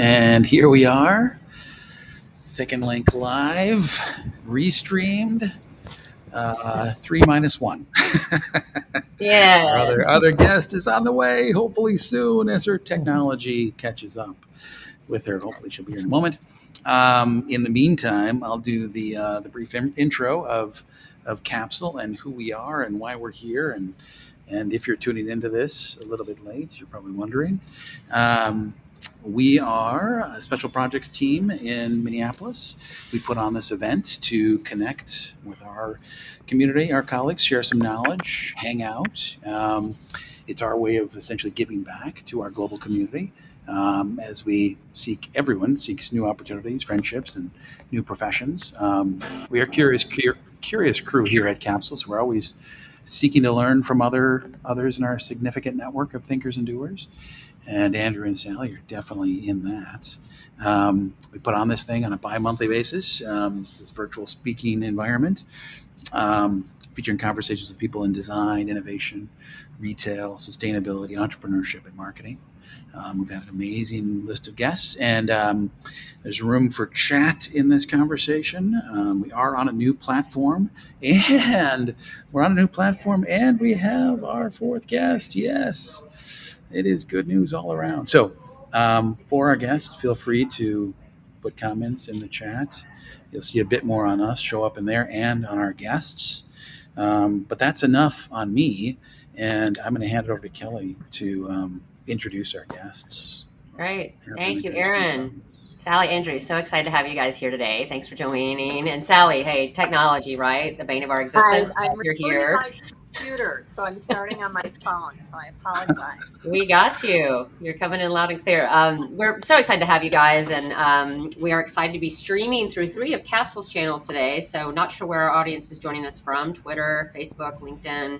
And here we are, Thick and Link Live, restreamed, 3-1. Yes. Our other guest is on the way, hopefully soon, as her technology catches up with her. Hopefully she'll be here in a moment. In the meantime, I'll do the brief intro of Capsule and who we are and why we're here. And if you're tuning into this a little bit late, you're probably wondering. We are a special projects team in Minneapolis. We put on this event to connect with our community, our colleagues, share some knowledge, hang out. It's our way of essentially giving back to our global community as everyone seeks new opportunities, friendships, and new professions. We are curious crew here at Capsule, so we're always seeking to learn from others in our significant network of thinkers and doers. And Andrew and Sally are definitely in that. We put on this thing on a bi-monthly basis, this virtual speaking environment, featuring conversations with people in design, innovation, retail, sustainability, entrepreneurship, and marketing. We've had an amazing list of guests, and there's room for chat in this conversation. We are on a new platform, and we have our fourth guest. Yes, it is good news all around. So, for our guests, feel free to put comments in the chat. You'll see a bit more on us show up in there and on our guests. But that's enough on me, and I'm going to hand it over to Kelly to introduce our guests. Great. Thank you, Aaron. Sally, Andrew, so excited to have you guys here today. Thanks for joining. And Sally, hey, technology, right? The bane of our existence. I'm You're here. my computer, so I'm starting on my phone, so I apologize. We got you. You're coming in loud and clear. We're so excited to have you guys, and we are excited to be streaming through 3 of Capsule's channels today. So not sure where our audience is joining us from, Twitter, Facebook, LinkedIn.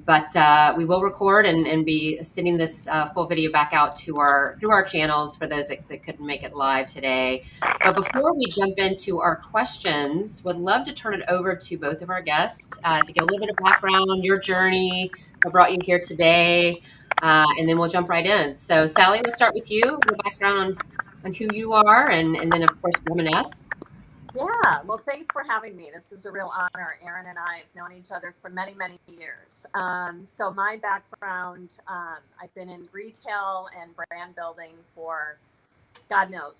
But we will record and be sending this full video back out through our channels for those that couldn't make it live today. But before we jump into our questions, would love to turn it over to both of our guests to get a little bit of background, your journey, what brought you here today, and then we'll jump right in. So Sally, let's start with you, your background on who you are, and then of course Womaness. Yeah, well, thanks for having me. This is a real honor. Aaron and I have known each other for many, many years. So my background, I've been in retail and brand building for, God knows,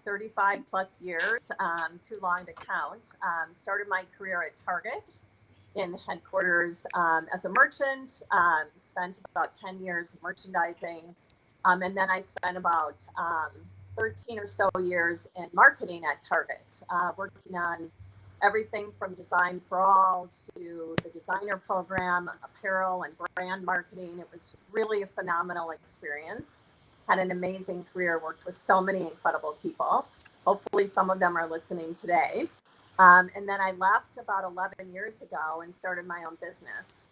35 plus years, too long to count. Started my career at Target in headquarters as a merchant, spent about 10 years merchandising, and then I spent about 13 or so years in marketing at Target, working on everything from Design for All to the designer program, apparel and brand marketing. It was really a phenomenal experience. Had an amazing career, worked with so many incredible people. Hopefully some of them are listening today. And then I left about 11 years ago and started my own business,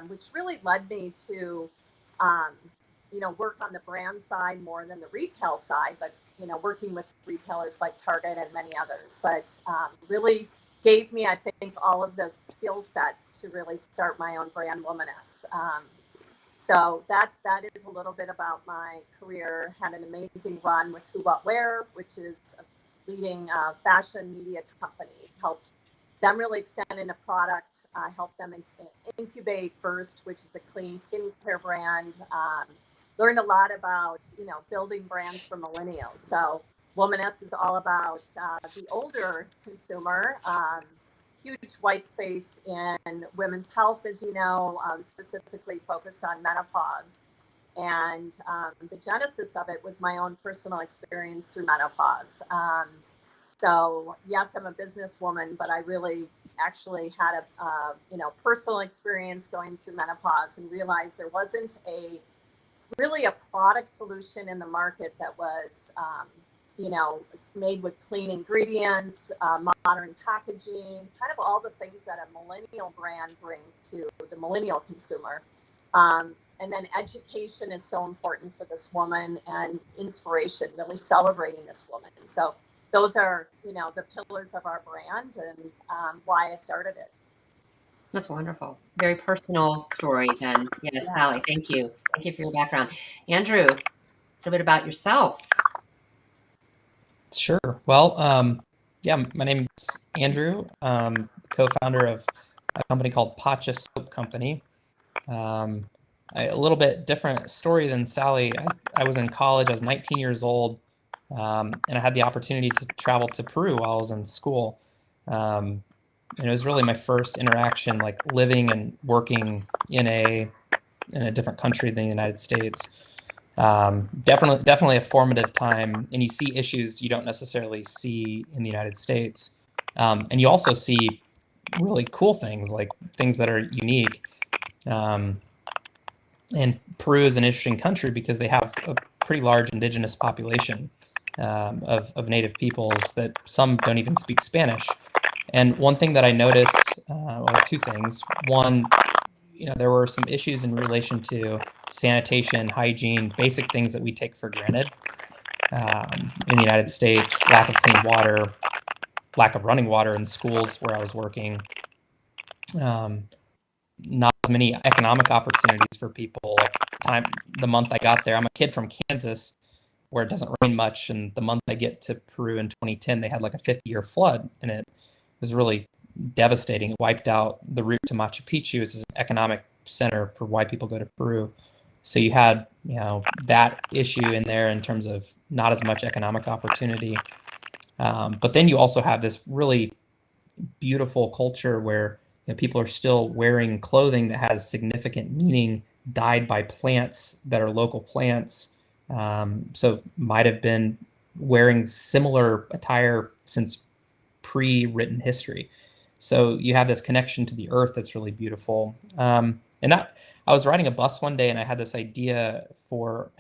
which really led me to work on the brand side more than the retail side, but, working with retailers like Target and many others, but really gave me, I think, all of the skill sets to really start my own brand, Womaness. So that is a little bit about my career. Had an amazing run with Who What Wear, which is a leading fashion media company. Helped them really extend into product, helped them incubate Burst, which is a clean skincare brand. Learned a lot about, building brands for millennials. So Womaness is all about the older consumer, huge white space in women's health, as you know, specifically focused on menopause. And the genesis of it was my own personal experience through menopause. So yes, I'm a businesswoman, but I really actually had a personal experience going through menopause and realized there wasn't really a product solution in the market that was, made with clean ingredients, modern packaging, kind of all the things that a millennial brand brings to the millennial consumer. And then education is so important for this woman, and inspiration, really celebrating this woman. And so those are, the pillars of our brand and why I started it. That's wonderful. Very personal story then. Yes, yeah. Sally, thank you. Thank you for your background. Andrew. little bit about yourself. Sure. Well, my name is Andrew, co-founder of a company called Pacha Soap Company. A little bit different story than Sally. I was in college. I was 19 years old, and I had the opportunity to travel to Peru while I was in school. And it was really my first interaction, like living and working in a different country than the United States. Definitely a formative time, and you see issues you don't necessarily see in the United States, and you also see really cool things, like things that are unique. And Peru is an interesting country because they have a pretty large indigenous population of native peoples that some don't even speak Spanish. And one thing that I noticed, well, two things. One, there were some issues in relation to sanitation, hygiene, basic things that we take for granted in the United States, lack of clean water, lack of running water in schools where I was working, not as many economic opportunities for people. Like the month I got there, I'm a kid from Kansas where it doesn't rain much, and the month I get to Peru in 2010, they had like a 50-year flood, and it was really devastating. It wiped out the route to Machu Picchu, which is an economic center for why people go to Peru. So you had, that issue in there in terms of not as much economic opportunity. But then you also have this really beautiful culture where people are still wearing clothing that has significant meaning, dyed by plants that are local plants. So might have been wearing similar attire since pre-written history. So you have this connection to the earth that's really beautiful. And that I was riding a bus one day and I had this idea for,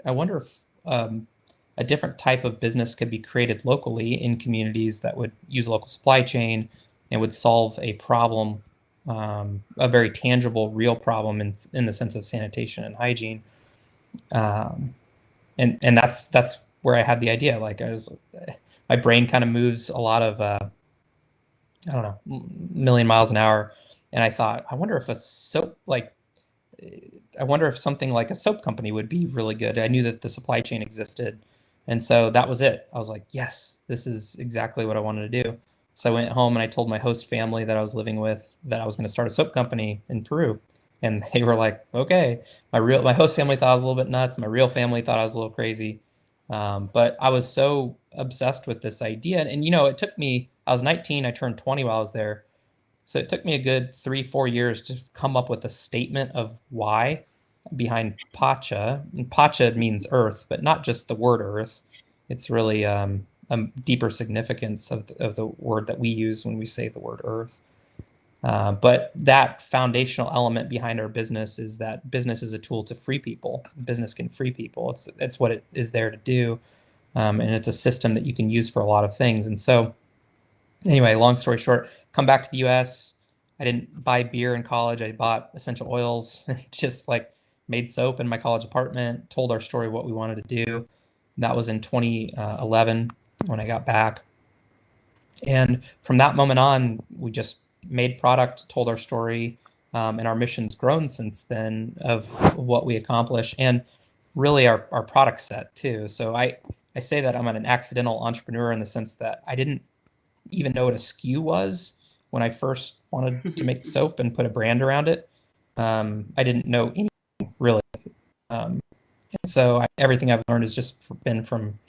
I wonder if a different type of business could be created locally in communities that would use local supply chain and would solve a problem, a very tangible, real problem in the sense of sanitation and hygiene. And that's where I had the idea. Like my brain kind of moves a lot of, I don't know, million miles an hour. And I thought, I wonder if something like a soap company would be really good. I knew that the supply chain existed. And so that was it. I was like, yes, this is exactly what I wanted to do. So I went home and I told my host family that I was living with that I was going to start a soap company in Peru. And they were like, okay. My host family thought I was a little bit nuts. My real family thought I was a little crazy. But I was so obsessed with this idea. And it took me, I was 19, I turned 20 while I was there. So it took me a good 3-4 years to come up with a statement of why behind Pacha. And Pacha means earth, but not just the word earth. It's really a deeper significance of the word that we use when we say the word earth. But that foundational element behind our business is that business is a tool to free people. Business can free people. It's what it is there to do. And it's a system that you can use for a lot of things. And so anyway, long story short, come back to the US. I didn't buy beer in college. I bought essential oils, just like made soap in my college apartment, told our story, what we wanted to do. That was in 2011 when I got back. And from that moment on, we just made product, told our story, and our mission's grown since then of what we accomplish, and really our product set too. So I say that I'm an accidental entrepreneur in the sense that I didn't even know what a SKU was when I first wanted to make soap and put a brand around it. I didn't know anything really. And so everything I've learned has just been from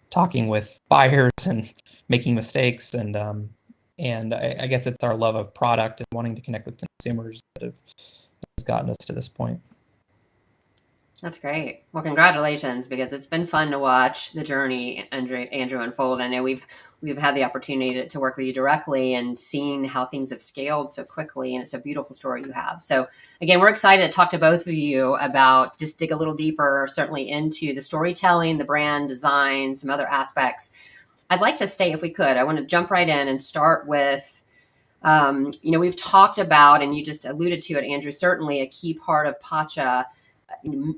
talking with buyers and making mistakes. And I guess it's our love of product and wanting to connect with consumers that has gotten us to this point. That's great. Well, congratulations, because it's been fun to watch the journey, Andrew, unfold. I know we've had the opportunity to work with you directly and seeing how things have scaled so quickly, and it's a beautiful story you have. So again, we're excited to talk to both of you about, just dig a little deeper, certainly into the storytelling, the brand design, some other aspects. I'd like to stay, if we could, I want to jump right in and start with, we've talked about, and you just alluded to it, Andrew, certainly a key part of Pacha,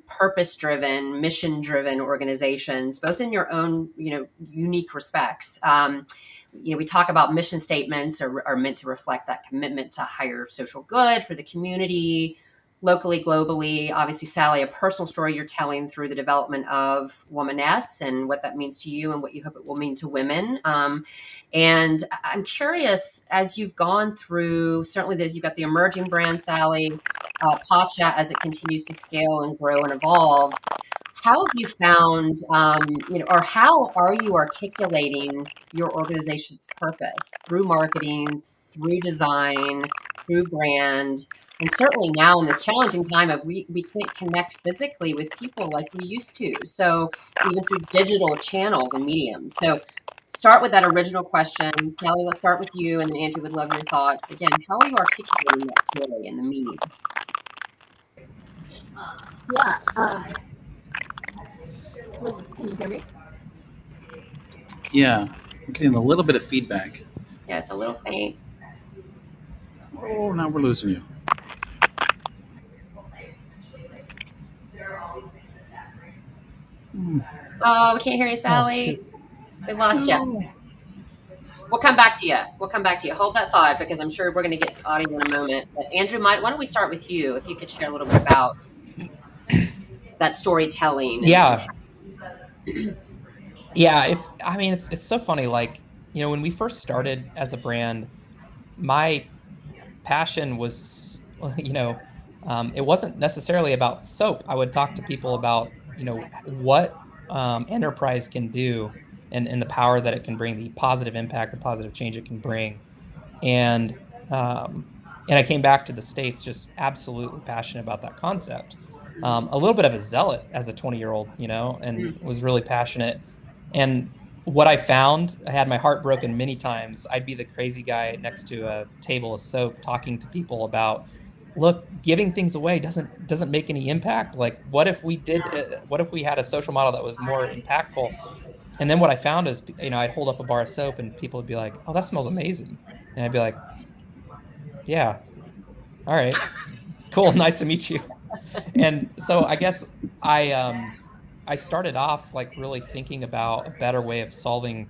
purpose-driven, mission-driven organizations, both in your own, unique respects. We talk about mission statements are meant to reflect that commitment to higher social good for the community, locally, globally. Obviously, Sally, a personal story you're telling through the development of Womaness and what that means to you and what you hope it will mean to women. And I'm curious, as you've gone through, certainly you've got the emerging brand, Sally, Pacha, as it continues to scale and grow and evolve. How have you found, or how are you articulating your organization's purpose through marketing, through design, through brand, and certainly now in this challenging time of we can't connect physically with people like we used to. So even through digital channels and mediums. So start with that original question. Sally, let's start with you, and then Andrew would love your thoughts. Again, how are you articulating that story in the medium? Yeah. Can you hear me? Yeah, we're getting a little bit of feedback. Yeah, it's a little faint. Oh, now we're losing you. Oh, we can't hear you, Oh, Sally. shoot. We lost you. We'll come back to you. We'll come back to you. Hold that thought, because I'm sure we're going to get audio in a moment. But Andrew, why don't we start with you? If you could share a little bit about that storytelling. Yeah. Yeah, it's so funny. Like, when we first started as a brand, my passion was, it wasn't necessarily about soap. I would talk to people about, what enterprise can do, and the power that it can bring, the positive impact, the positive change it can bring. And um, and I came back to the States just absolutely passionate about that concept. A little bit of a zealot as a 20-year-old, and was really passionate. And what I found, I had my heart broken many times. I'd be the crazy guy next to a table of soap talking to people about, look, giving things away doesn't make any impact. Like, what if we had a social model that was more impactful? And then what I found is, I'd hold up a bar of soap and people would be like, "Oh, that smells amazing." And I'd be like, "Yeah, all right, cool, nice to meet you." And so I guess I started off like really thinking about a better way of solving,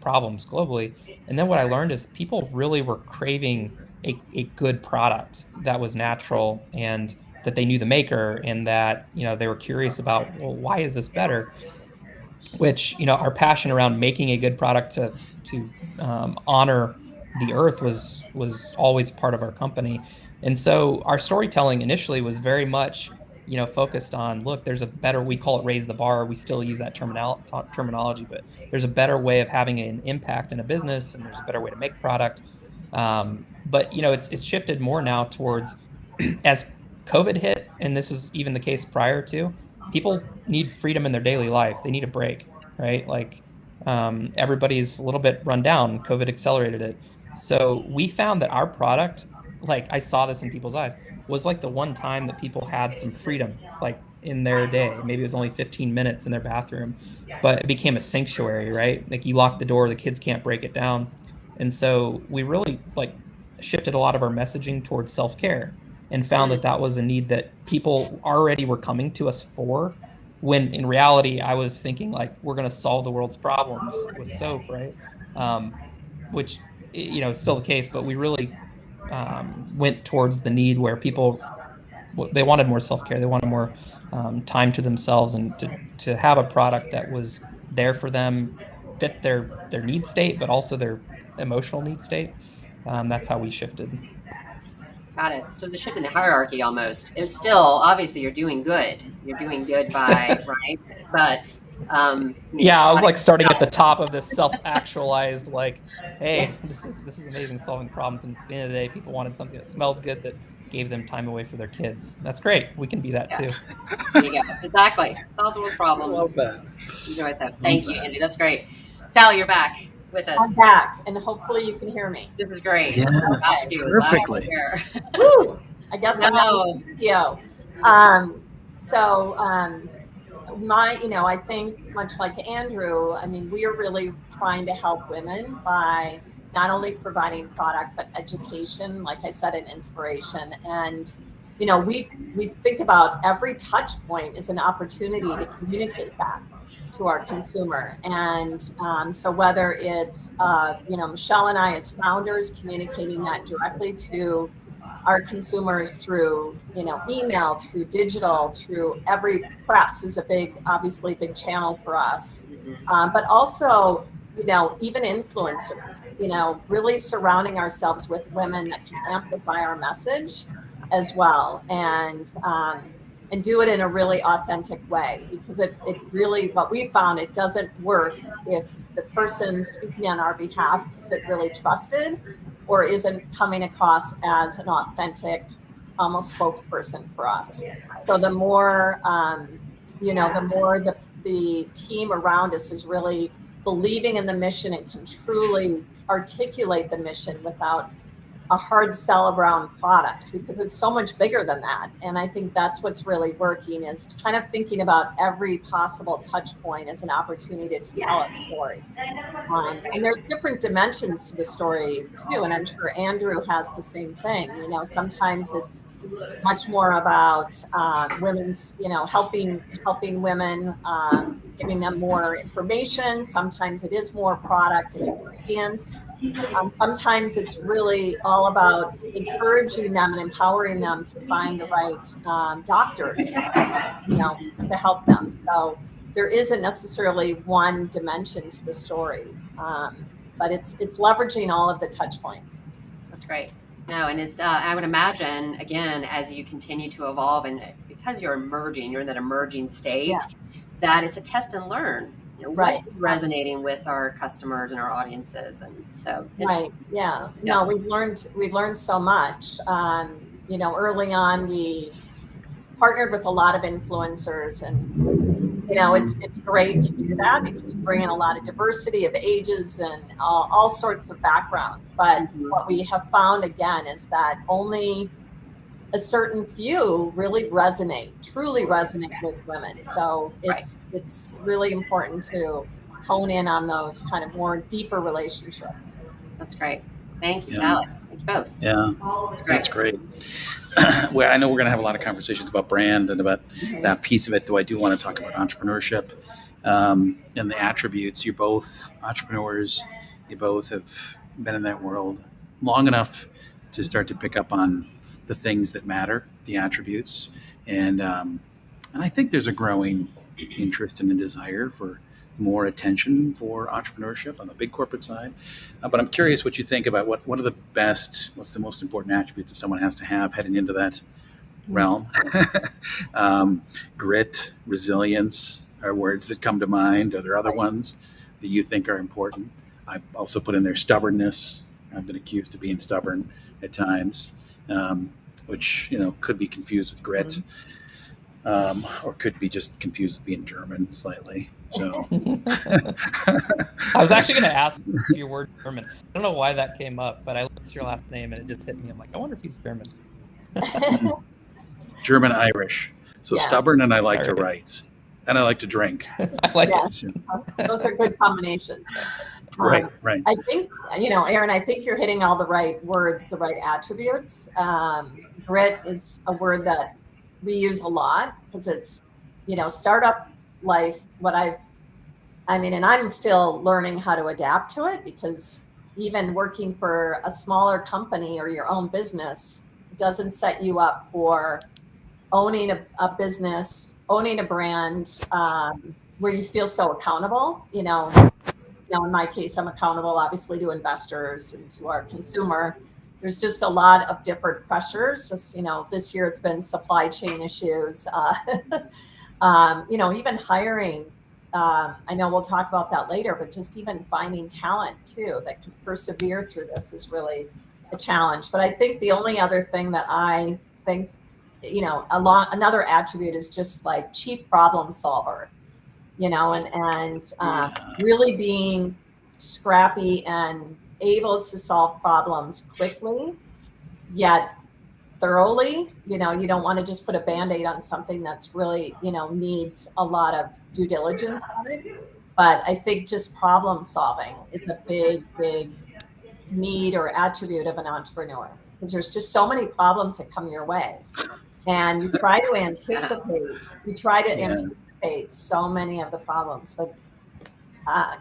problems globally. And then what I learned is people really were craving a good product that was natural, and that they knew the maker, and that, they were curious about, well, why is this better? Which, our passion around making a good product to honor the earth was always part of our company. And so our storytelling initially was very much, focused on, look, there's a better, we call it raise the bar. We still use that terminology, but there's a better way of having an impact in a business, and there's a better way to make product. But it's shifted more now towards, as COVID hit, and this was even the case prior to, people need freedom in their daily life. They need a break, right? Like, everybody's a little bit run down. COVID accelerated it. So we found that our product, like, I saw this in people's eyes, was like the one time that people had some freedom, like, in their day. Maybe it was only 15 minutes in their bathroom, but it became a sanctuary, right? Like, you lock the door, the kids can't break it down. And so we really, like, shifted a lot of our messaging towards self-care, and found that that was a need that people already were coming to us for, when in reality I was thinking, like, we're going to solve the world's problems with soap, right? Which, is still the case, but we really went towards the need where people, they wanted more self-care, they wanted more time to themselves, and to have a product that was there for them, fit their need state, but also their emotional need state. That's how we shifted. Got it. So it's a shift in the hierarchy almost. It's still, obviously, you're doing good. You're doing good by, right? But yeah, I was like starting at the top of this self-actualized, like, hey, this is amazing, solving problems. And at the end of the day, people wanted something that smelled good, that gave them time away for their kids. That's great. We can be that too. There you go. Exactly. Solve the world's problems. I love that. Enjoy that. Thank you, Andy. That's great. Sally, you're back with us. I'm back, and hopefully you can hear me. This is great. Yes, perfectly. Woo! I guess I'm not PTO. I think much like Andrew, I mean, we are really trying to help women by not only providing product, but education, like I said, and inspiration. And, we think about every touch point as an opportunity to communicate that to our consumer. And so whether it's, Michelle and I as founders communicating that directly to our consumers through, email, through digital, through every press is obviously big channel for us. But also, even influencers, really surrounding ourselves with women that can amplify our message as well. And do it in a really authentic way, because it really, what we found, it doesn't work if the person speaking on our behalf isn't really trusted or isn't coming across as an authentic, almost spokesperson for us. So the more, the more the team around us is really believing in the mission and can truly articulate the mission without a hard sell around product, because it's so much bigger than that. And I think that's what's really working, is kind of thinking about every possible touch point as an opportunity to tell a story. And there's different dimensions to the story too. And I'm sure Andrew has the same thing. Sometimes it's much more about women's, helping women, giving them more information. Sometimes it is more product and ingredients. Sometimes it's really all about encouraging them and empowering them to find the right doctors, to help them. So there isn't necessarily one dimension to the story, but it's leveraging all of the touch points. That's great. No, and it's, I would imagine, again, as you continue to evolve, and because you're in that emerging state, that it's a test and learn. Right. What's resonating with our customers and our audiences. And so, right. Yeah. No, we've learned so much. Early on, we partnered with a lot of influencers, and it's great to do that because you bring in a lot of diversity of ages and all sorts of backgrounds. But what we have found, again, is that only a certain few really truly resonate with women. So it's really important to hone in on those kind of more deeper relationships. That's great. Thank you, Sally. Thank you both. Yeah, that's great. Well, I know we're going to have a lot of conversations about brand and about that piece of it, though I do want to talk about entrepreneurship and the attributes. You're both entrepreneurs. You both have been in that world long enough to start to pick up on the things that matter, the attributes. And I think there's a growing interest and a desire for more attention for entrepreneurship on the big corporate side. But I'm curious what you think about what's the most important attributes that someone has to have heading into that realm. Grit, resilience are words that come to mind. Are there other ones that you think are important? I've also put in there stubbornness. I've been accused of being stubborn at times, which could be confused with grit, or could be just confused with being German slightly. So I was actually going to ask if your word German. I don't know why that came up, but I looked at your last name and it just hit me. I'm like, I wonder if he's German. German Irish. So stubborn, and I like to write, and I like to drink. I like it. Those are good combinations. Right. I think, Aaron, I think you're hitting all the right words, the right attributes. Grit is a word that we use a lot because it's, startup life. And I'm still learning how to adapt to it, because even working for a smaller company or your own business doesn't set you up for owning a business, owning a brand, where you feel so accountable. In my case, I'm accountable, obviously, to investors and to our consumer. There's just a lot of different pressures. Just, this year it's been supply chain issues, even hiring. I know we'll talk about that later, but just even finding talent too that can persevere through this is really a challenge. But I think the only other thing that I think, another attribute is just like chief problem solver, and really being scrappy and able to solve problems quickly, yet thoroughly. You don't want to just put a Band-Aid on something that's really, needs a lot of due diligence on it. But I think just problem solving is a big, big need or attribute of an entrepreneur, because there's just so many problems that come your way. And you try to anticipate, anticipate so many of the problems, but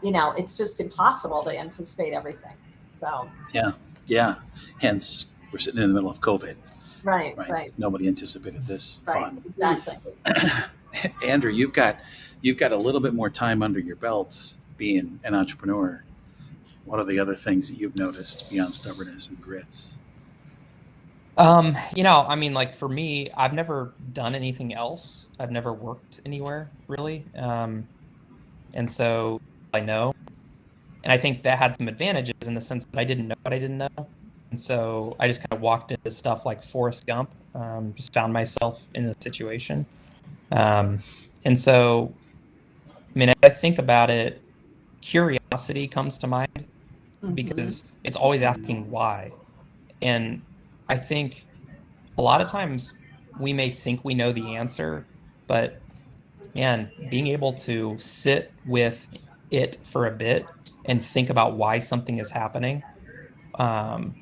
it's just impossible to anticipate everything. So yeah. Hence, we're sitting in the middle of COVID. Right. right? Right. Nobody anticipated this Right. fun. Exactly. Andrew, you've got a little bit more time under your belts being an entrepreneur. What are the other things that you've noticed beyond stubbornness and grit? I mean, like for me, I've never done anything else. I've never worked anywhere really. And so I know, and I think that had some advantages in the sense that I didn't know what I didn't know. And so I just kind of walked into stuff like Forrest Gump, just found myself in a situation. And so, I mean, as I think about it, curiosity comes to mind Mm-hmm. because it's always asking why. And I think a lot of times we may think we know the answer, but man, being able to sit with it for a bit and think about why something is happening, um,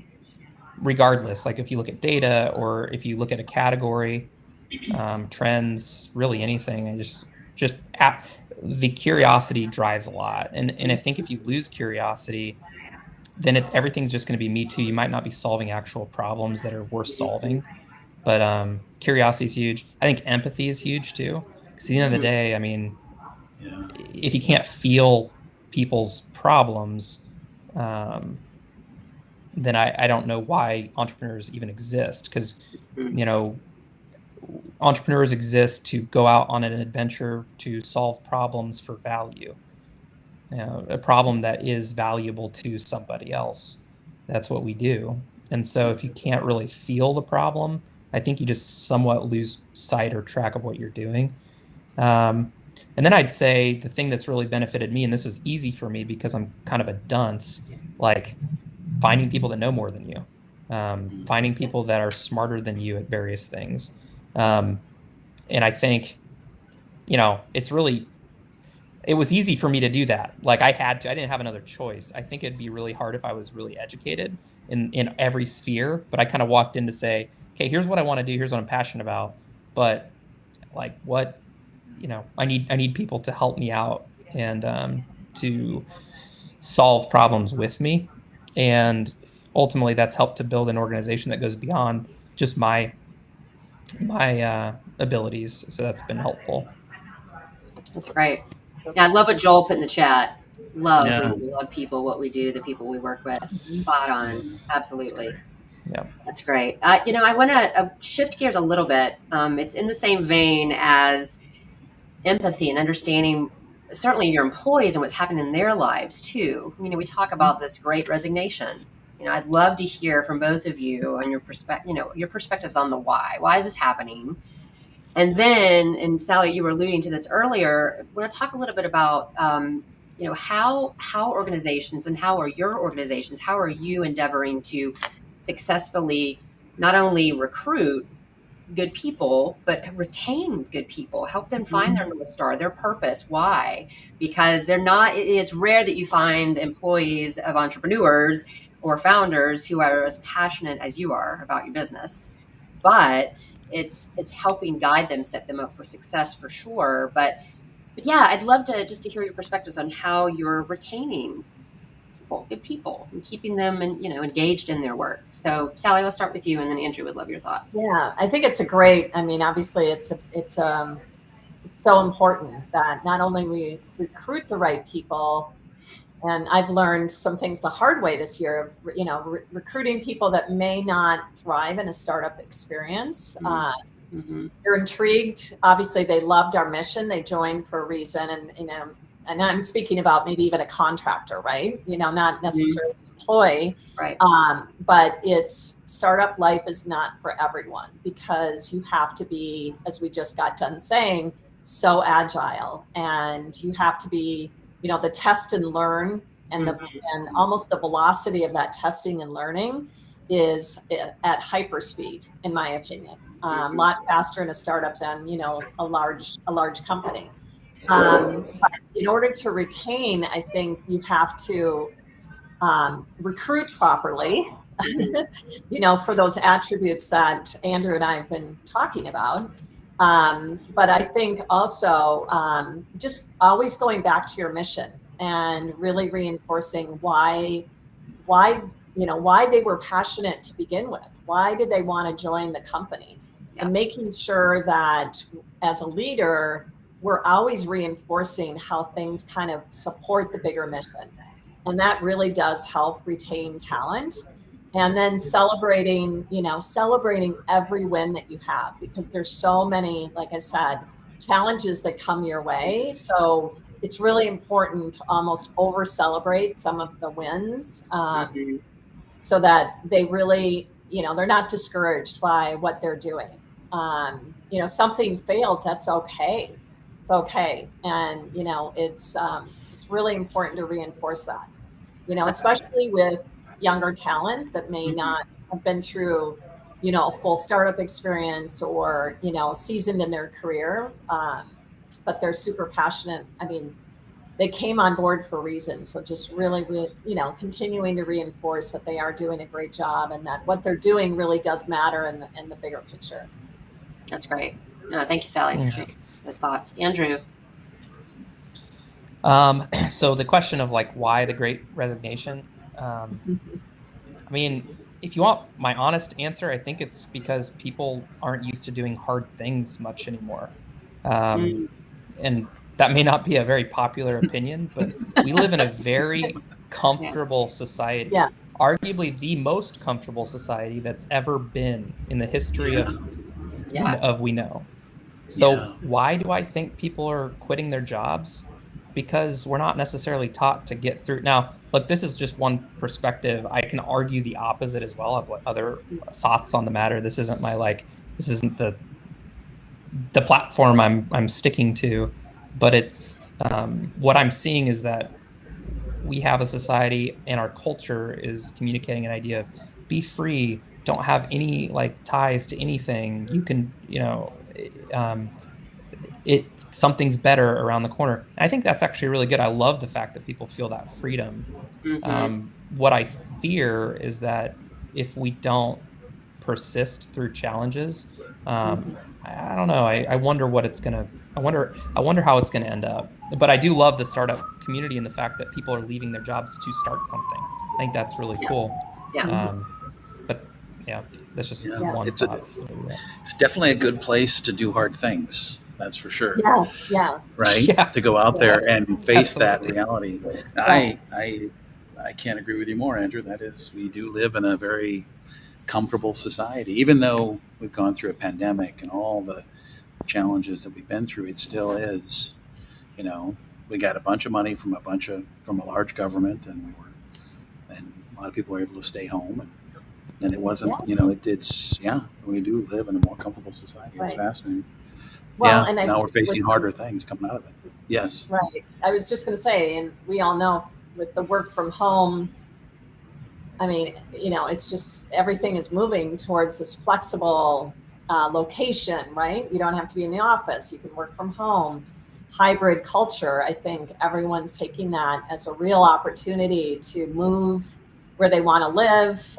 regardless, like if you look at data or if you look at a category, trends, really anything, and the curiosity drives a lot. And I think if you lose curiosity, then everything's just going to be me too. You might not be solving actual problems that are worth solving, but curiosity is huge. I think empathy is huge too. Because at the end of the day, I mean, Yeah. if you can't feel people's problems, um, then I don't know why entrepreneurs even exist. Because, you know, entrepreneurs exist to go out on an adventure to solve problems for value. You know, a problem that is valuable to somebody else. That's what we do. And so if you can't really feel the problem, I think you just somewhat lose sight or track of what you're doing. And then I'd say the thing that's really benefited me, and this was easy for me because I'm kind of a dunce, like finding people that know more than you, finding people that are smarter than you at various things. Um, and I think, it was easy for me to do that. Like I didn't have another choice. I think it'd be really hard if I was really educated in every sphere, but I kind of walked in to say, okay, here's what I want to do. Here's what I'm passionate about. But like I need people to help me out and to solve problems with me. And ultimately that's helped to build an organization that goes beyond just my abilities. So that's been helpful. That's great. Yeah, I love what Joel put in the chat. Love. We Yeah. need to love people, what we do, the people we work with. Spot on. Absolutely. Yeah. That's great. I want to shift gears a little bit. It's in the same vein as empathy and understanding certainly your employees and what's happening in their lives too. We talk about this great resignation. I'd love to hear from both of you on your perspectives on the why. Why is this happening? And then, and Sally, you were alluding to this earlier, I want to talk a little bit about, how organizations and how are your organizations, how are you endeavoring to successfully not only recruit good people, but retain good people, help them find their North Star, their purpose. Why? Because it's rare that you find employees of entrepreneurs or founders who are as passionate as you are about your business. But it's helping guide them, set them up for success for sure. But yeah, I'd love to hear your perspectives on how you're retaining good people, and keeping them engaged in their work. So Sally, let's start with you, and then Andrew would love your thoughts. Yeah, I think it's obviously it's so important that not only we recruit the right people, and I've learned some things the hard way this year, recruiting people that may not thrive in a startup experience. They're intrigued. Obviously, they loved our mission. They joined for a reason, and I'm speaking about maybe even a contractor, right? Not necessarily an employee, right? But startup life is not for everyone because you have to be, as we just got done saying, so agile, and you have to be, the test and learn, and and almost the velocity of that testing and learning is at hyper speed, in my opinion. A lot faster in a startup than a large company. But in order to retain, I think you have to recruit properly, for those attributes that Andrew and I have been talking about. But I think also just always going back to your mission and really reinforcing why why they were passionate to begin with. Why did they want to join the company? Yeah. And making sure that as a leader, we're always reinforcing how things kind of support the bigger mission. And that really does help retain talent. And then celebrating every win that you have, because there's so many, like I said, challenges that come your way. So it's really important to almost over celebrate some of the wins, Mhm. so that they really, they're not discouraged by what they're doing. Something fails, that's okay. It's okay. And, it's really important to reinforce that, That's right. especially with younger talent that may Mhm. not have been through, a full startup experience or, seasoned in their career. But they're super passionate. I mean, they came on board for a reason. So just really, continuing to reinforce that they are doing a great job and that what they're doing really does matter in the bigger picture. That's great. No, thank you, Sally, for sharing those thoughts. Andrew. So the question of like why the Great Resignation. I mean, if you want my honest answer, I think it's because people aren't used to doing hard things much anymore. Mm. And that may not be a very popular opinion, but we live in a very comfortable society. Yeah. Arguably the most comfortable society that's ever been in the history Yeah. of we know. So Yeah. why do I think people are quitting their jobs? Because we're not necessarily taught to get through. Now, look, this is just one perspective. I can argue the opposite as well. I've other thoughts on the matter. This isn't this isn't the platform I'm sticking to, but it's what I'm seeing is that we have a society and our culture is communicating an idea of be free, don't have any like ties to anything. You can, something's better around the corner. And I think that's actually really good. I love the fact that people feel that freedom. Mhm. What I fear is that if we don't persist through challenges, I don't know. I wonder what it's gonna. I wonder how it's gonna end up. But I do love the startup community and the fact that people are leaving their jobs to start something. I think that's really Yeah. cool. Yeah. But yeah, that's just Yeah. Yeah. one thought. It's definitely a good place to do hard things. That's for sure. Yeah. Yeah. Right. Yeah, To go out there and face that absolutely. reality. Right. I can't agree with you more, Andrew. That is, we do live in a very comfortable society. Even though we've gone through a pandemic and all the challenges that we've been through, it still is. You know, we got a bunch of money from a large government, and a lot of people were able to stay home, and it wasn't. Yeah. It's we do live in a more comfortable society. It's Right. fascinating. Well, Yeah. and I Now we're think facing harder things coming out of it. Yes. right. I was just going to say, and we all know with the work from home, I mean, it's just everything is moving towards this flexible location, right? You don't have to be in the office. You can work from home. Hybrid culture. I think everyone's taking that as a real opportunity to move where they want to live.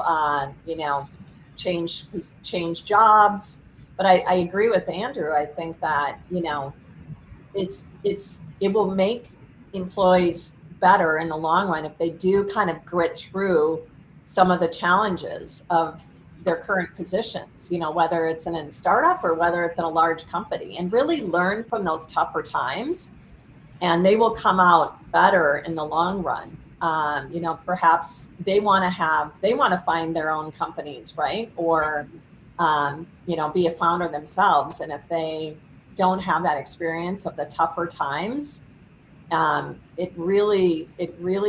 Change jobs. But I agree with Andrew. I think that it will make employees better in the long run if they do kind of grit through some of the challenges of their current positions, whether it's in a startup or whether it's in a large company, and really learn from those tougher times, and they will come out better in the long run. Perhaps they want to find their own companies, right? Or, be a founder themselves. And if they don't have that experience of the tougher times, it really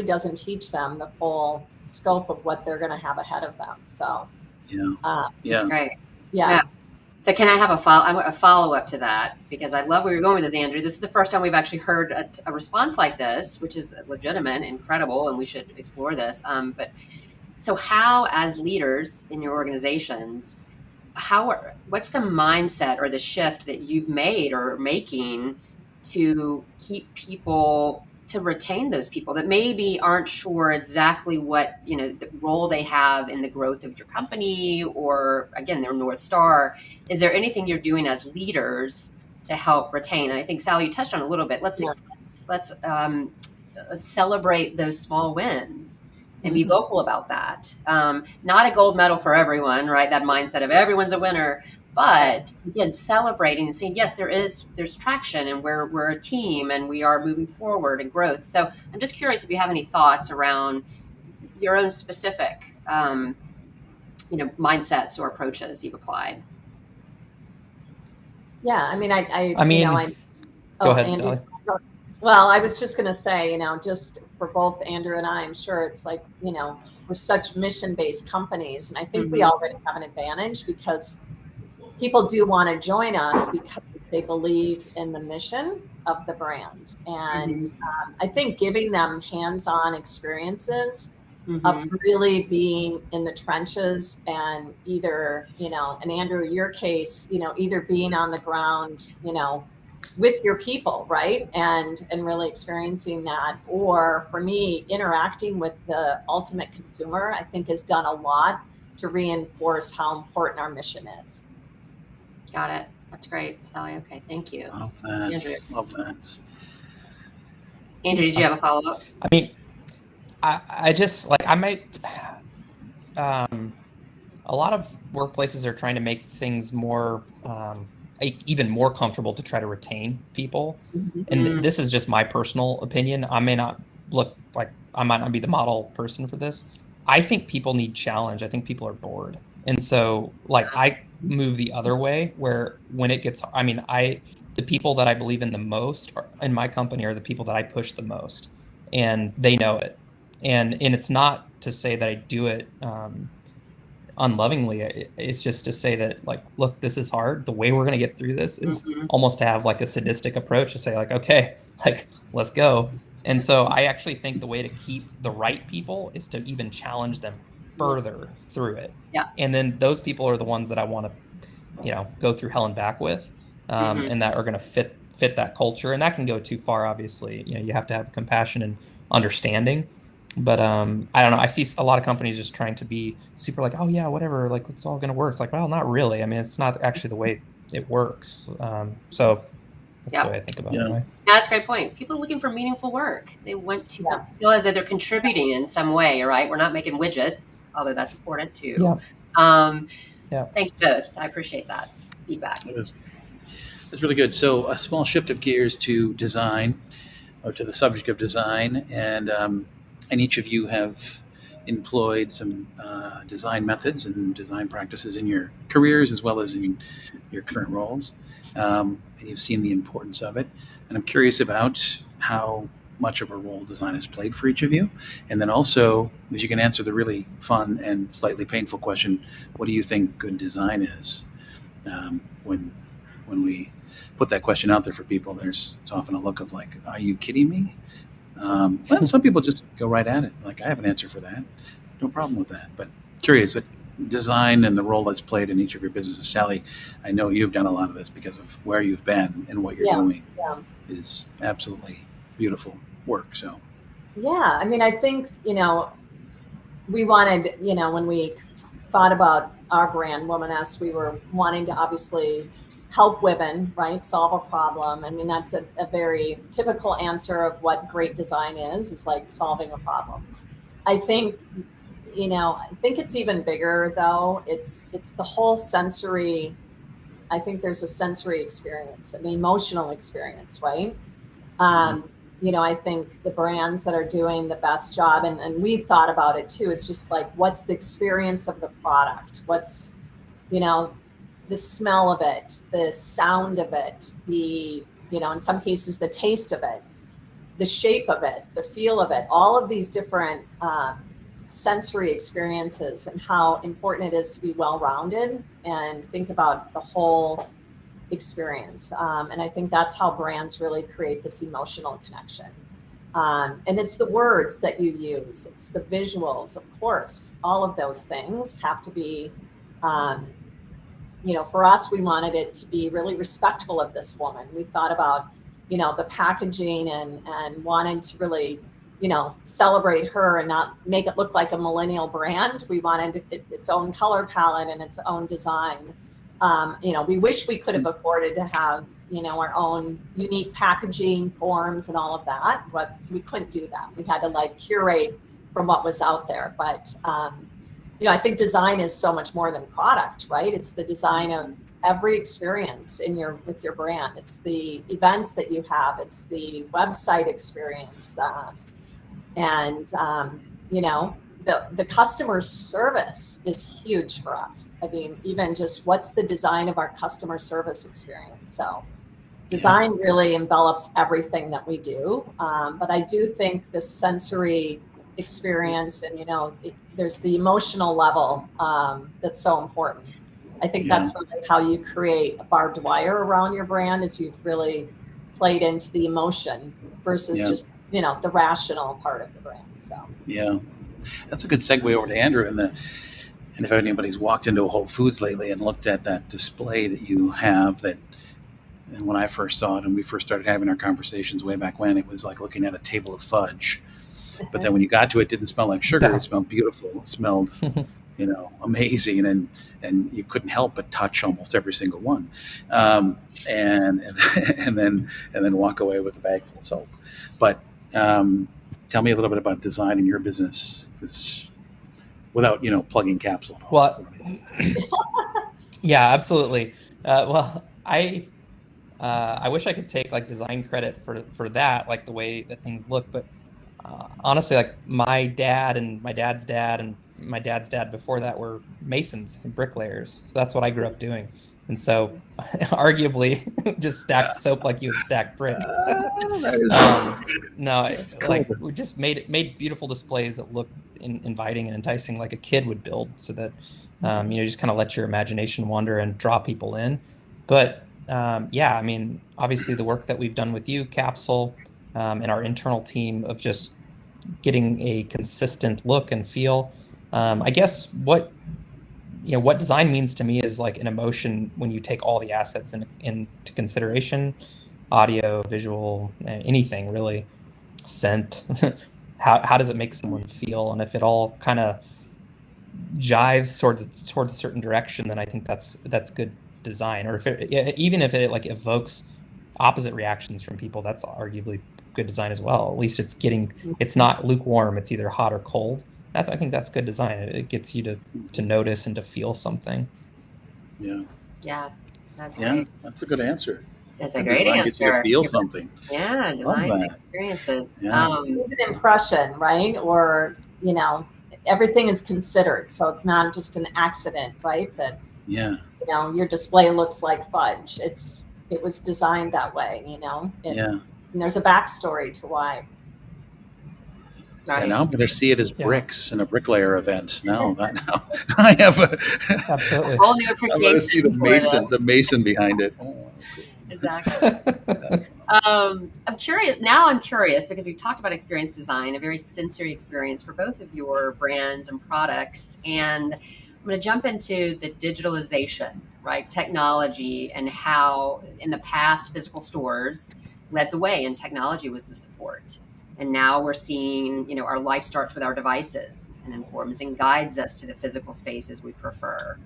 doesn't teach them the full scope of what they're going to have ahead of them. So, That's Yeah. great. yeah. So can I have a follow up to that? Because I love where you're going with this, Andrew. This is the first time we've actually heard a response like this, which is legitimate, incredible, and we should explore this. But so how, as leaders in your organizations, what's the mindset or the shift that you've made or are making to keep people, to retain those people that maybe aren't sure exactly what, the role they have in the growth of your company, or again, their North Star? Is there anything you're doing as leaders to help retain? And I think, Sally, you touched on it a little bit. Let's celebrate those small wins. and be vocal about that. Not a gold medal for everyone, right? That mindset of everyone's a winner, but again, celebrating and saying, yes, there's traction, and we're a team, and we are moving forward and growth. So I'm just curious if you have any thoughts around your own specific, mindsets or approaches you've applied. Yeah, I mean, I mean, go ahead, Andrew. Sally. Well, I was just going to say, just for both Andrew and I, I'm sure it's like, we're such mission-based companies, and I think we already have an advantage because people do want to join us because they believe in the mission of the brand. And I think giving them hands-on experiences of really being in the trenches and either, and Andrew, your case, either being on the ground, with your people, right? And really experiencing that. Or for me, interacting with the ultimate consumer, I think has done a lot to reinforce how important our mission is. Got it. That's great, Sally. Okay, thank you. Love that. Andrew. Love that. Andrew, did you have a follow-up? I mean, I just I might, a lot of workplaces are trying to make things more, even more comfortable to try to retain people. And this is just my personal opinion. I may not look like, I might not be the model person for this. I think people need challenge. I think people are bored. And so I move the other way, where when it gets, the people that I believe in the most in my company are the people that I push the most, and they know it. And it's not to say that I do it unlovingly. It's just to say that, look, this is hard. The way we're going to get through this is almost to have a sadistic approach to say okay, let's go. And so I actually think the way to keep the right people is to even challenge them further through it. Yeah. And then those people are the ones that I want to, go through hell and back with, and that are going to fit that culture. And that can go too far, obviously. You have to have compassion and understanding. But I don't know. I see a lot of companies just trying to be super oh yeah, whatever, it's all going to work. It's well, not really. I mean, it's not actually the way it works. So that's the way I think about it. Anyway. That's a great point. People are looking for meaningful work. They want to realize that they're contributing in some way, right? We're not making widgets, although that's important too. Thank you both. I appreciate that feedback. That's really good. So a small shift of gears to design, or to the subject of design, and each of you have employed some design methods and design practices in your careers as well as in your current roles. And you've seen the importance of it. And I'm curious about how much of a role design has played for each of you. And then also, if you can answer the really fun and slightly painful question, what do you think good design is? When we put that question out there for people, it's often a look of are you kidding me? Well, some people just go right at it. I have an answer for that. No problem with that. But curious, but design and the role that's played in each of your businesses. Sally, I know you've done a lot of this because of where you've been and what you're doing is absolutely beautiful work. So, yeah, I mean, I think, we wanted, when we thought about our brand, Womaness, we were wanting to obviously help women, right, solve a problem. I mean, that's a very typical answer of what great design is solving a problem. I think, it's even bigger though. It's the whole sensory. I think there's a sensory experience, an emotional experience, right? I think the brands that are doing the best job, and we thought about it too, is just what's the experience of the product? What's, the smell of it, the sound of it, in some cases, the taste of it, the shape of it, the feel of it, all of these different sensory experiences, and how important it is to be well-rounded and think about the whole experience. And I think that's how brands really create this emotional connection. And it's the words that you use, it's the visuals, of course, all of those things have to be, for us, we wanted it to be really respectful of this woman. We thought about, the packaging and wanted to really, celebrate her and not make it look like a millennial brand. We wanted its own color palette and its own design. We wish we could have afforded to have, our own unique packaging forms and all of that, but we couldn't do that. We had to curate from what was out there. But you know, I think design is so much more than product, right? It's the design of every experience with your brand. It's the events that you have. It's the website experience, and you know, the customer service is huge for us. I mean, even just what's the design of our customer service experience? So design really envelops everything that we do. But I do think the sensory experience and, you know, there's the emotional level that's so important. I think that's really how you create a barbed wire around your brand, is you've really played into the emotion versus just, you know, the rational part of the brand. So yeah, that's a good segue over to Andrew. And if anybody's walked into a Whole Foods lately and looked at that display that you have, that, and when I first saw it and we first started having our conversations way back when, it was like looking at a table of fudge. But then when you got to it, didn't smell like sugar. It smelled beautiful. It smelled, you know, amazing, and you couldn't help but touch almost every single one, and then walk away with a bag full of soap. But tell me a little bit about design in your business, without, you know, plugging Capsule. Well, yeah, absolutely. Well, I wish I could take like design credit for that, like the way that things look, but honestly, like my dad and my dad's dad and my dad's dad before that were masons and bricklayers. So that's what I grew up doing. And so arguably just stacked soap like you would stack brick. No, cool. like we just made beautiful displays that look inviting and enticing, like a kid would build, so that you know, just kind of let your imagination wander and draw people in. But yeah, I mean, obviously the work that we've done with you, Capsule, and our internal team of just getting a consistent look and feel. I guess what design means to me is like an emotion when you take all the assets into consideration: audio, visual, anything really, scent. How does it make someone feel? And if it all kind of jives towards a certain direction, then I think that's good design. Or even if it like evokes opposite reactions from people, that's arguably good design as well. At least it's not lukewarm. It's either hot or cold. I think that's good design. It gets you to notice and to feel something. Yeah, that's great. That's a good answer. That's a great design answer. Gets you to feel something. Yeah, design experiences. It's an impression, right? Or, you know, everything is considered, so it's not just an accident, right? That you know, your display looks like fudge. It was designed that way, you know. And there's a backstory to why. Right. And now I'm going to see it as bricks in a bricklayer event. Now I have a absolutely whole new appreciation. I'm going to see the mason behind it. Oh, exactly. I'm curious. Now I'm curious because we've talked about experience design, a very sensory experience for both of your brands and products. And I'm going to jump into the digitalization, right? Technology, and how in the past physical stores led the way and technology was the support. And now we're seeing, you know, our life starts with our devices and informs and guides us to the physical spaces we prefer.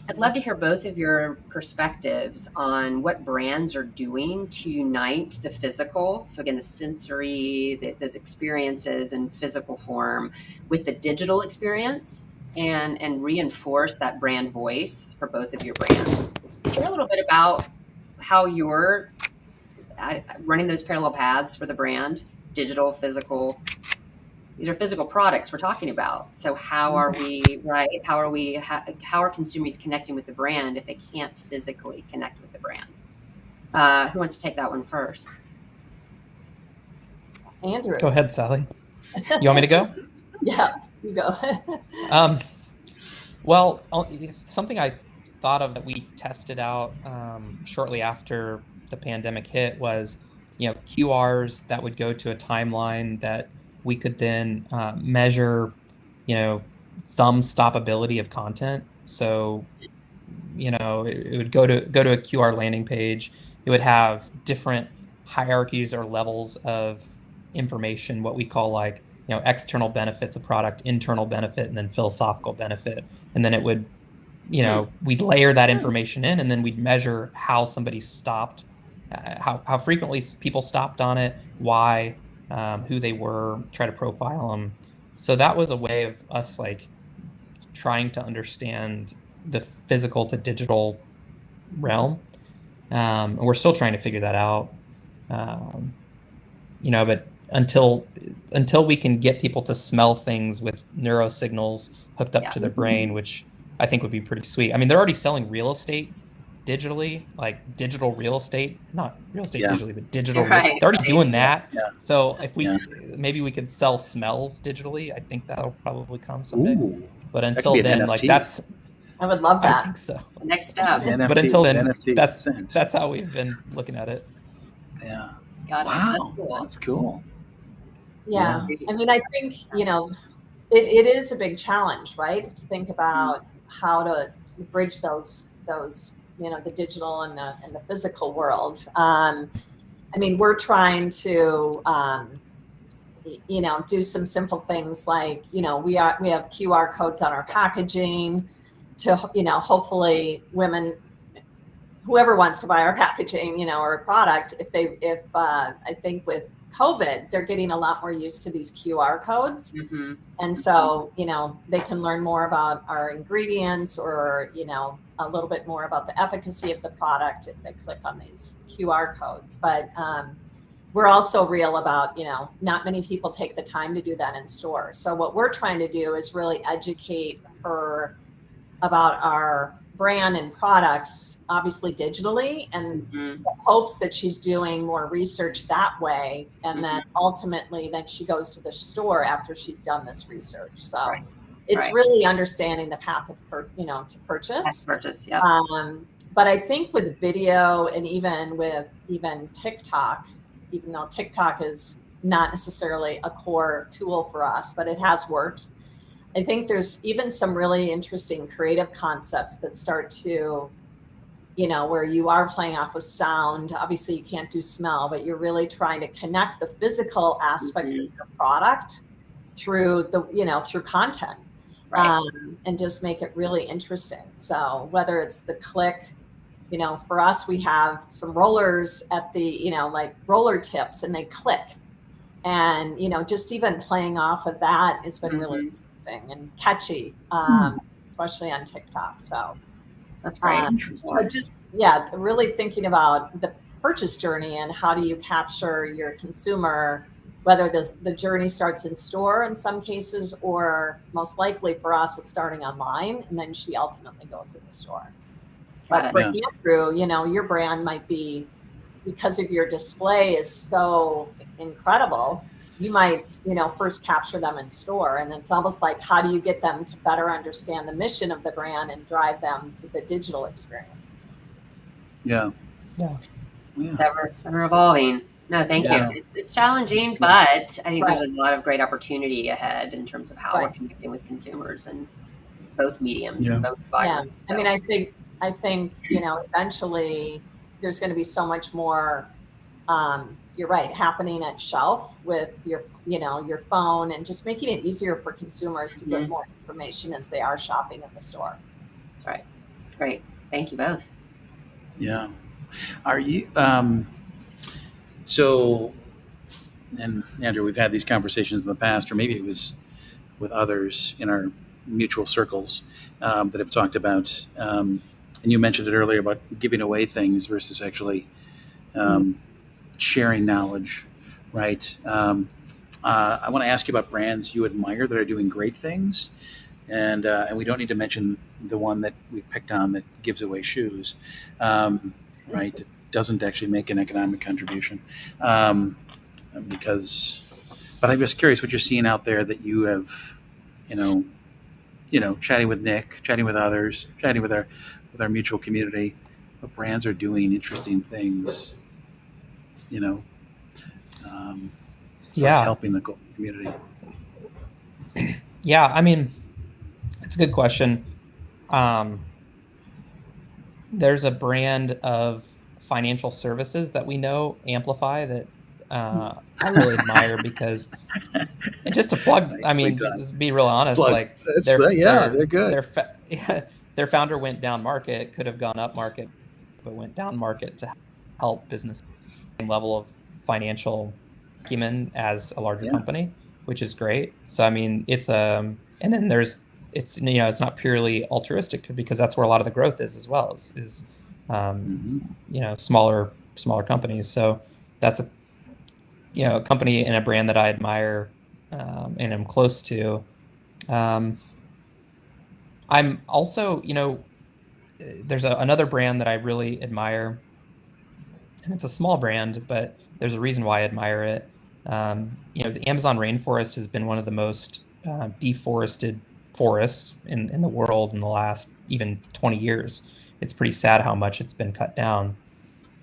I'd love to hear both of your perspectives on what brands are doing to unite the physical, so again, the sensory, those experiences in physical form, with the digital experience, and reinforce that brand voice for both of your brands. Share a little bit about how you're running those parallel paths for the brand, digital, physical. These are physical products we're talking about. So how are we, right? How are consumers connecting with the brand if they can't physically connect with the brand? Who wants to take that one first? Andrew. Go ahead, Sally. You want me to go? Yeah, you go. Well, something I thought of that we tested out shortly after the pandemic hit was, you know, QRs that would go to a timeline that we could then measure, you know, thumb stoppability of content. So, you know, it would go to a QR landing page. It would have different hierarchies or levels of information, what we call like, you know, external benefits of product, internal benefit, and then philosophical benefit. And then it would, you know, we'd layer that information in, and then we'd measure how somebody stopped, how frequently people stopped on it, why, who they were, try to profile them. So that was a way of us like trying to understand the physical to digital realm. And we're still trying to figure that out. But until we can get people to smell things with neurosignals hooked up Yeah. to their brain, which I think would be pretty sweet. I mean, they're already selling real estate digitally, like digital real estate, not real estate Yeah. digitally, but digital Right. they're already doing that. Yeah. So if Yeah. maybe we could sell smells digitally, I think that'll probably come someday. Ooh, But that could until be an then, NFT. like I would love I that. think so. The next step. NFT, But until then, NFT sense. that's how we've been looking at it. Yeah. Got it. Wow, That's cool. that's cool. Yeah. Yeah. I mean, I think, it is a big challenge, right? To think about how to bridge those, the digital and the physical world. I mean, we're trying to, do some simple things like, we have QR codes on our packaging to, hopefully women, whoever wants to buy our packaging, or a product, I think with COVID, they're getting a lot more used to these QR codes. Mm-hmm. And so, they can learn more about our ingredients or, a little bit more about the efficacy of the product if they click on these QR codes. But we're also real about, not many people take the time to do that in store. So what we're trying to do is really educate her about our brand and products, obviously digitally, and Mm-hmm. the hopes that she's doing more research that way, and then ultimately then she goes to the store after she's done this research. So it's really understanding the path of to purchase. Yeah. But I think with video and even TikTok, even though TikTok is not necessarily a core tool for us, but it has worked. I think there's even some really interesting creative concepts that start to, where you are playing off of sound. Obviously you can't do smell, but you're really trying to connect the physical aspects of your product through through content, and just make it really interesting. So whether it's the click, for us, we have some rollers at the, like roller tips, and they click. And, just even playing off of that has been really interesting and catchy, especially on TikTok. So that's great. So just, really thinking about the purchase journey and how do you capture your consumer, whether the journey starts in store in some cases, or most likely for us, it's starting online, and then she ultimately goes in the store. But for Andrew, your brand might be, because of your display is so incredible, you might, first capture them in store. And it's almost like, how do you get them to better understand the mission of the brand and drive them to the digital experience? Yeah. It's ever evolving. No, thank you. It's challenging, but I think there's a lot of great opportunity ahead in terms of how we're connecting with consumers and both mediums and both environments. So. I mean, I think, eventually there's going to be so much more, you're right, happening at shelf with your phone, and just making it easier for consumers to get more information as they are shopping in the store. That's right. Great. Thank you both. Yeah. Are you, and Andrew, we've had these conversations in the past, or maybe it was with others in our mutual circles that have talked about, and you mentioned it earlier about giving away things versus actually sharing knowledge, right? I want to ask you about brands you admire that are doing great things, and we don't need to mention the one that we picked on that gives away shoes, right? That doesn't actually make an economic contribution, but I'm just curious what you're seeing out there that you have, chatting with Nick, chatting with others, chatting with our mutual community, what brands are doing interesting things, as far as helping the community. Yeah, I mean, it's a good question. There's a brand of financial services that we know, Amplify, that I really admire because, and just to plug, I mean, just be real honest, like they're good. Their founder went down market, could have gone up market, but went down market to help business level of financial acumen as a larger company. which is great. So I mean, it's and then it's it's not purely altruistic, because that's where a lot of the growth is as well, is smaller companies. So that's a company and a brand that I admire, and am close to. Um, I'm also, there's another brand that I really admire, and it's a small brand, but there's a reason why I admire it. The Amazon rainforest has been one of the most deforested forests in the world in the last even 20 years. It's pretty sad how much it's been cut down,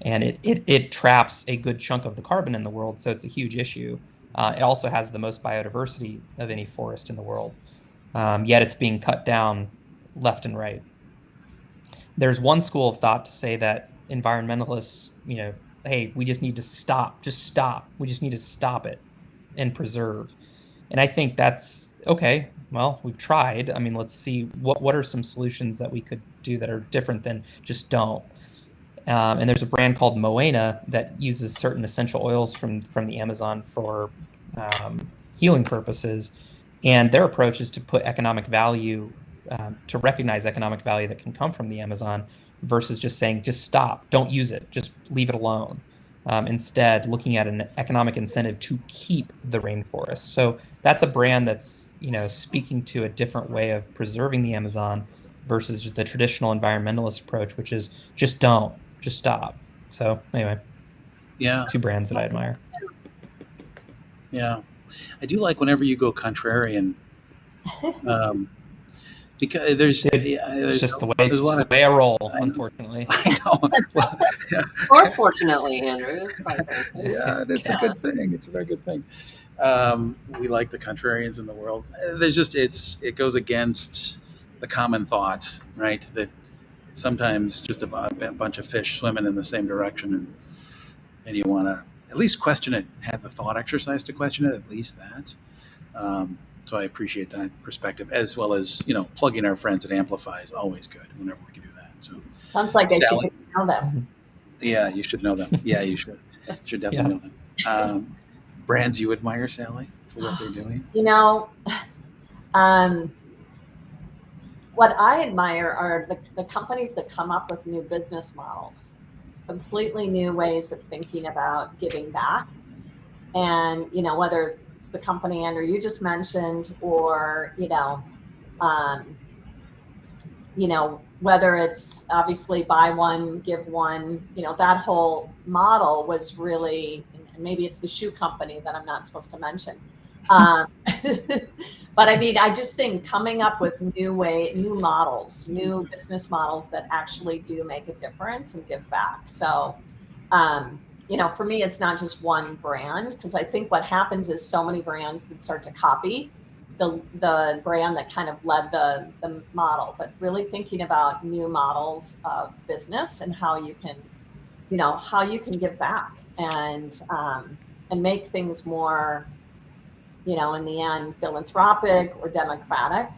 and it traps a good chunk of the carbon in the world, so it's a huge issue. It also has the most biodiversity of any forest in the world, yet it's being cut down left and right. There's one school of thought to say that environmentalists, hey, we just need to stop, just stop. We just need to stop it and preserve. And I think that's okay. Well, we've tried. I mean, let's see what are some solutions that we could do that are different than just don't. And there's a brand called Moena that uses certain essential oils from the Amazon for healing purposes. And their approach is to put economic value, to recognize economic value that can come from the Amazon, versus just saying, just stop, don't use it, just leave it alone. Instead, looking at an economic incentive to keep the rainforest. So that's a brand that's, speaking to a different way of preserving the Amazon versus just the traditional environmentalist approach, which is just don't, just stop. So anyway, Yeah. two brands that I admire. Yeah. I do like whenever you go contrarian, because It's just the way there's a lot of, I roll, unfortunately. I know. Well, yeah, Or fortunately, Andrew. yeah, it's a good thing. It's a very good thing. We like the contrarians in the world. It goes against the common thought, right? That sometimes just a bunch of fish swimming in the same direction, and you want to at least question it, have the thought exercise to question it, at least that. So I appreciate that perspective, as well as, plugging our friends at Amplify is always good whenever we can do that. So Sounds like I Sally, should know them. yeah, you should know them. Yeah, you should definitely know them. Brands you admire, Sally, for what they're doing? What I admire are the companies that come up with new business models, completely new ways of thinking about giving back. And, whether it's the company, Andrew, you just mentioned, or, whether it's obviously buy one, give one, that whole model was really, and maybe it's the shoe company that I'm not supposed to mention. But I mean, I just think coming up with new models, new business models that actually do make a difference and give back. So, for me, it's not just one brand, because I think what happens is so many brands that start to copy the brand that kind of led the model, but really thinking about new models of business and how you can give back and make things more, in the end, philanthropic or democratic.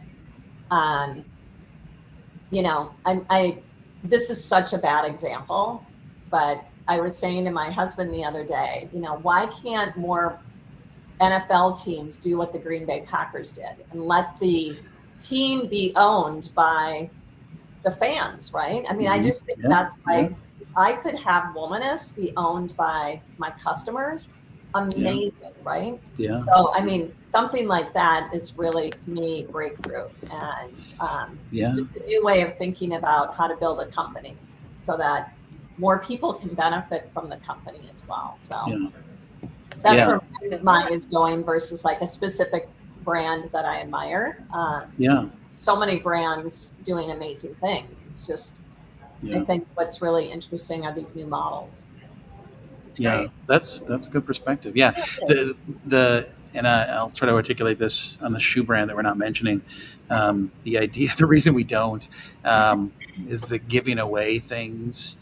This is such a bad example, but I was saying to my husband the other day, why can't more NFL teams do what the Green Bay Packers did and let the team be owned by the fans, right? I mean, I just think that's like, I could have Womaness be owned by my customers. Amazing, right? Yeah. So, I mean, something like that is really, to me, breakthrough, and just a new way of thinking about how to build a company so that more people can benefit from the company as well. So that's where mine is going versus like a specific brand that I admire. So many brands doing amazing things. It's just, I think what's really interesting are these new models. That's a good perspective. And I'll try to articulate this on the shoe brand that we're not mentioning. The idea, the reason we don't, is that giving away things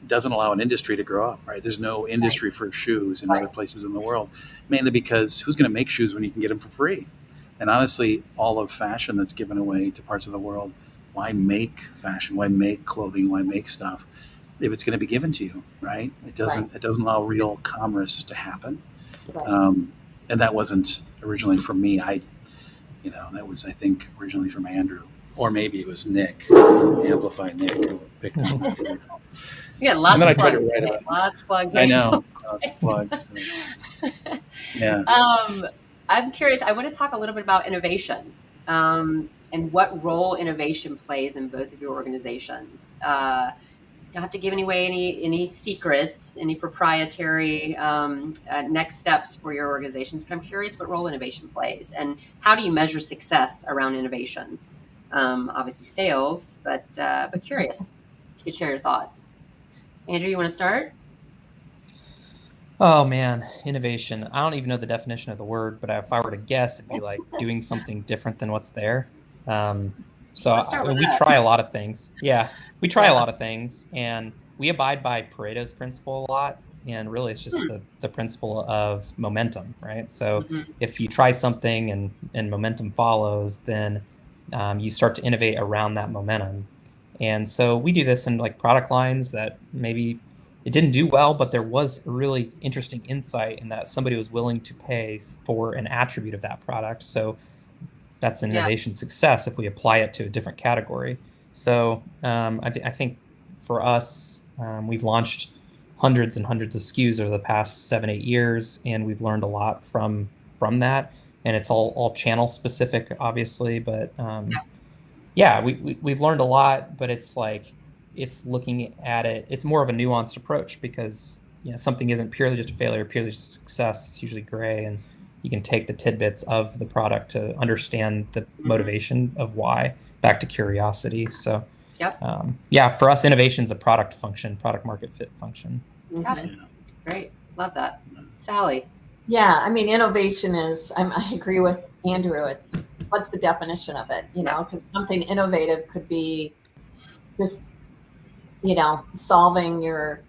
doesn't allow an industry to grow up, right? There's no industry for shoes in other places in the world, mainly because who's going to make shoes when you can get them for free? And honestly, all of fashion that's given away to parts of the world, why make fashion? Why make clothing? Why make stuff if it's going to be given to you, right? It doesn't allow real commerce to happen. and that wasn't originally from me. That was, I think, originally from Andrew, or maybe it was Nick, Amplify Nick, who picked up on that. Yeah, lots And then I of tried to plugs. write Today. about it. Lots of plugs. I know, lots of plugs. Yeah. I'm curious. I want to talk a little bit about innovation and what role innovation plays in both of your organizations. Don't have to give away any secrets, any proprietary next steps for your organizations, but I'm curious what role innovation plays and how do you measure success around innovation? Obviously sales, but curious if you could share your thoughts. Andrew, you want to start? Oh man, innovation. I don't even know the definition of the word, but if I were to guess, it'd be like doing something different than what's there. So Let's start with we that. try a lot of things. Yeah, we try a Yeah. lot of things, and we abide by Pareto's principle a lot. And really, it's just the principle of momentum, right? So Mhm. if you try something and momentum follows, then you start to innovate around that momentum. And so we do this in like product lines that maybe it didn't do well, but there was a really interesting insight in that somebody was willing to pay for an attribute of that product. So that's an Yeah. innovation success if we apply it to a different category. So I think for us, we've launched hundreds and hundreds of SKUs over the past 7-8 years, and we've learned a lot from that. And it's all channel specific, obviously, but yeah, we've learned a lot, but it's like it's looking at it. It's more of a nuanced approach because something isn't purely just a failure, purely just a success. It's usually gray, and you can take the tidbits of the product to understand the motivation of why. Back to curiosity. So, Yep. Yeah, for us, innovation is a product function, product market fit function. Got it. Great. Love that. Sally. Yeah, I mean, innovation is, I agree with Andrew. It's what's the definition of it, because something innovative could be just, solving your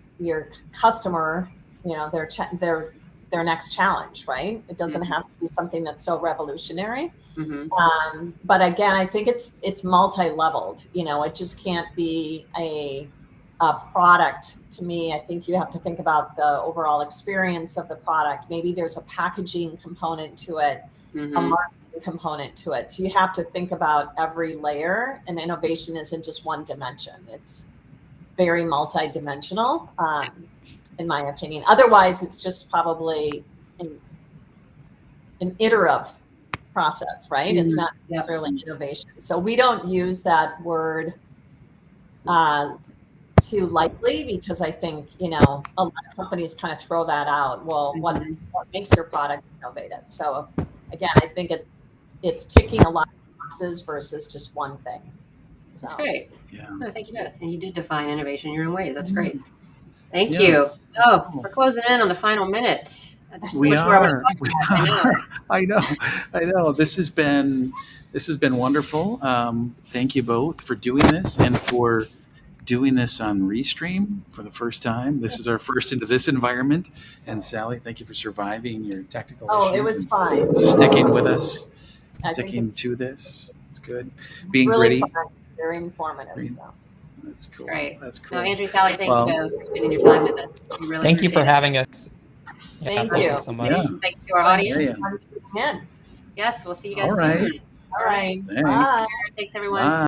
customer, their next challenge, right? It doesn't have to be something that's so revolutionary. Mm-hmm. But again, I think it's multi-leveled. It just can't be a product. To me, I think you have to think about the overall experience of the product. Maybe there's a packaging component to it, a marketing component to it. So you have to think about every layer, and innovation isn't just one dimension. It's very multi-dimensional, in my opinion. Otherwise, it's just probably an iterative process, right? It's not necessarily innovation. So we don't use that word too lightly, because I think, a lot of companies kind of throw that out. Well, what makes your product innovative? So again, I think it's ticking a lot of boxes versus just one thing. So. That's great. Yeah. No, thank you both. And you did define innovation in your own ways. That's great. Thank you. Oh, we're closing in on the final minute. There's so much more I want to talk about. I know. This has been wonderful. Thank you both for doing this and for doing this on Restream for the first time. This is our first into this environment. And Sally, thank you for surviving your technical issues. Oh, it was fine. Sticking with us, sticking to this. It's good. Being really gritty. Fun. Very informative. So. That's cool. Great. That's cool. No, Andrew, Sally, thank you both for spending your time with us. We really thank you for appreciate it. having us. Thank you you so much. Yeah. Thank you to our audience. Yeah. Yes, we'll see you guys All right. soon. All right. Thanks. Bye. Thanks, everyone. Bye.